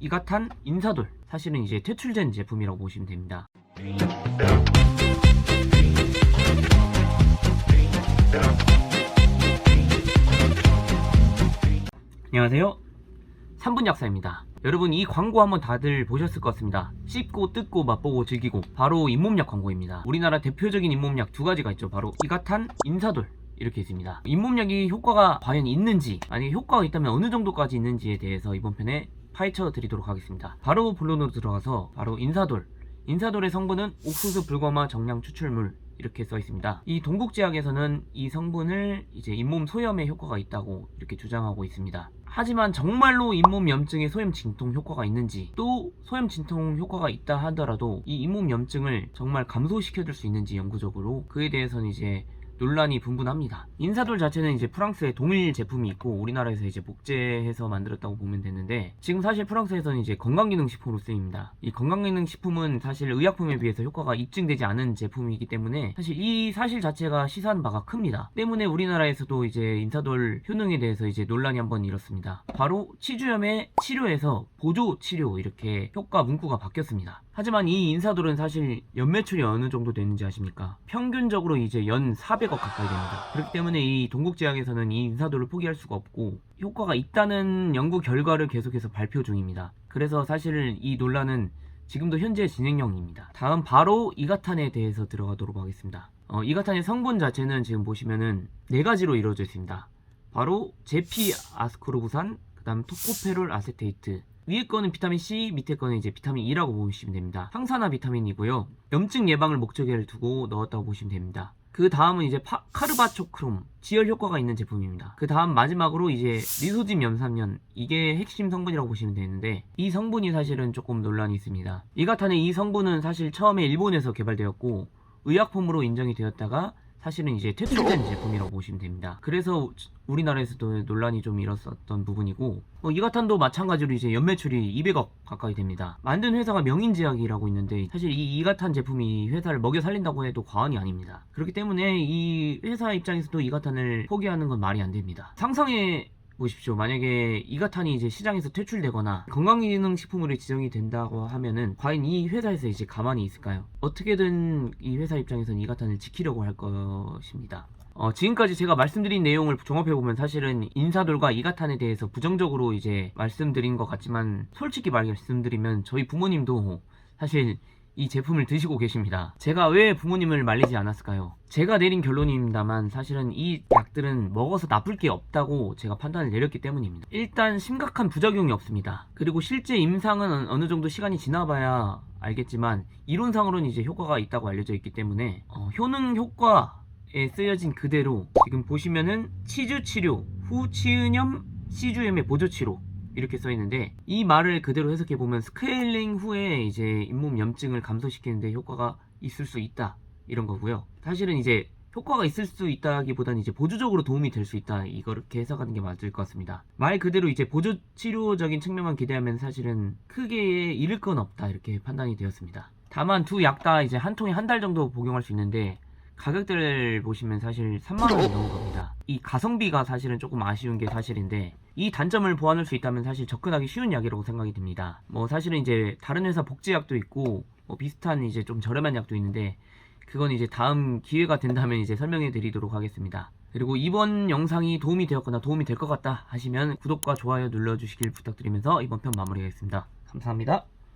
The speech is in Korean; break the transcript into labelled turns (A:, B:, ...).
A: 이가탄 인사돌, 사실은 이제 퇴출된 제품이라고 보시면 됩니다. 안녕하세요, 3분 약사입니다. 여러분, 이 광고 한번 다들 보셨을 것 같습니다. 씹고 뜯고 맛보고 즐기고, 바로 잇몸약 광고입니다. 우리나라 대표적인 잇몸약 두 가지가 있죠. 바로 이가탄, 인사돌, 이렇게 있습니다. 잇몸약이 효과가 과연 있는지, 아니 효과가 있다면 어느 정도까지 있는지에 대해서 이번 편에 파헤쳐 드리도록 하겠습니다. 바로 본론으로 들어가서 바로 인사돌의 성분은 옥수수 불검화 정량 추출물, 이렇게 써 있습니다. 이 동국제약에서는 이 성분을 이제 잇몸 소염에 효과가 있다고 이렇게 주장하고 있습니다. 하지만 정말로 잇몸 염증에 소염 진통 효과가 있는지, 또 소염 진통 효과가 있다 하더라도 이 잇몸 염증을 정말 감소시켜줄 수 있는지, 연구적으로 그에 대해서는 이제 논란이 분분합니다. 인사돌 자체는 이제 프랑스의 동일 제품이 있고 우리나라에서 이제 복제해서 만들었다고 보면 되는데, 지금 사실 프랑스에서는 이제 건강기능식품으로 쓰입니다. 이 건강기능식품은 사실 의약품에 비해서 효과가 입증되지 않은 제품이기 때문에 사실 이 사실 자체가 시사하는 바가 큽니다. 때문에 우리나라에서도 이제 인사돌 효능에 대해서 이제 논란이 한번 일었습니다. 바로 치주염의 치료에서 보조 치료, 이렇게 효과 문구가 바뀌었습니다. 하지만 이 인사돌은 사실 연매출이 어느 정도 되는지 아십니까? 평균적으로 이제 연 400억 가까이 됩니다. 그렇기 때문에 이 동국제약에서는 이 인사돌을 포기할 수가 없고 효과가 있다는 연구 결과를 계속해서 발표 중입니다. 그래서 사실 이 논란은 지금도 현재 진행형입니다. 다음 바로 이가탄에 대해서 들어가도록 하겠습니다. 이가탄의 성분 자체는 지금 보시면은 4가지로 이루어져 있습니다. 바로 제피 아스코르부산, 그 다음 토코페롤 아세테이트, 위에 거는 비타민C, 밑에 거는 이제 비타민 E라고 보시면 됩니다. 항산화 비타민이고요. 염증 예방을 목적에 두고 넣었다고 보시면 됩니다. 그 다음은 이제 카르바초크롬, 지혈 효과가 있는 제품입니다. 그 다음 마지막으로 이제 리소짐 염산면, 이게 핵심 성분이라고 보시면 되는데, 이 성분이 사실은 조금 논란이 있습니다. 이가탄의 이 성분은 사실 처음에 일본에서 개발되었고 의약품으로 인정이 되었다가 사실은 이제 퇴출된 제품이라고 보시면 됩니다. 그래서 우리나라에서도 논란이 좀 일었었던 부분이고, 이가탄도 마찬가지로 이제 연매출이 200억 가까이 됩니다. 만든 회사가 명인제약이라고 있는데, 사실 이 이가탄 제품이 회사를 먹여 살린다고 해도 과언이 아닙니다. 그렇기 때문에 이 회사 입장에서도 이가탄을 포기하는 건 말이 안 됩니다. 상상해 보십시오. 만약에 이가탄이 이제 시장에서 퇴출되거나 건강기능식품으로 지정이 된다고 하면은 과연 이 회사에서 이제 가만히 있을까요? 어떻게든 이 회사 입장에서는 이가탄을 지키려고 할 것입니다. 지금까지 제가 말씀드린 내용을 종합해보면 사실은 인사돌과 이가탄에 대해서 부정적으로 이제 말씀드린 것 같지만, 솔직히 말씀드리면 저희 부모님도 사실 이 제품을 드시고 계십니다. 제가 왜 부모님을 말리지 않았을까요? 제가 내린 결론입니다만 사실은 이 약들은 먹어서 나쁠 게 없다고 제가 판단을 내렸기 때문입니다. 일단 심각한 부작용이 없습니다. 그리고 실제 임상은 어느 정도 시간이 지나봐야 알겠지만 이론상으로는 이제 효과가 있다고 알려져 있기 때문에 효능 효과에 쓰여진 그대로 지금 보시면은 치주 치료 후 치은염 C주염의 보조 치료, 이렇게 써있는데, 이 말을 그대로 해석해보면 스케일링 후에 이제 잇몸 염증을 감소시키는데 효과가 있을 수 있다, 이런 거고요. 사실은 이제 효과가 있을 수 있다기보다는 이제 보조적으로 도움이 될 수 있다, 이렇게 해석하는 게 맞을 것 같습니다. 말 그대로 이제 보조 치료적인 측면만 기대하면 사실은 크게 잃을 건 없다, 이렇게 판단이 되었습니다. 다만 두 약 다 이제 한 통에 한 달 정도 복용할 수 있는데 가격대를 보시면 사실 3만원이 넘은 겁니다. 이 가성비가 사실은 조금 아쉬운 게 사실인데, 이 단점을 보완할 수 있다면 사실 접근하기 쉬운 약이라고 생각이 듭니다. 사실은 이제 다른 회사 복제약도 있고 비슷한 이제 좀 저렴한 약도 있는데, 그건 이제 다음 기회가 된다면 이제 설명해 드리도록 하겠습니다. 그리고 이번 영상이 도움이 되었거나 도움이 될 것 같다 하시면 구독과 좋아요 눌러주시길 부탁드리면서 이번 편 마무리하겠습니다. 감사합니다.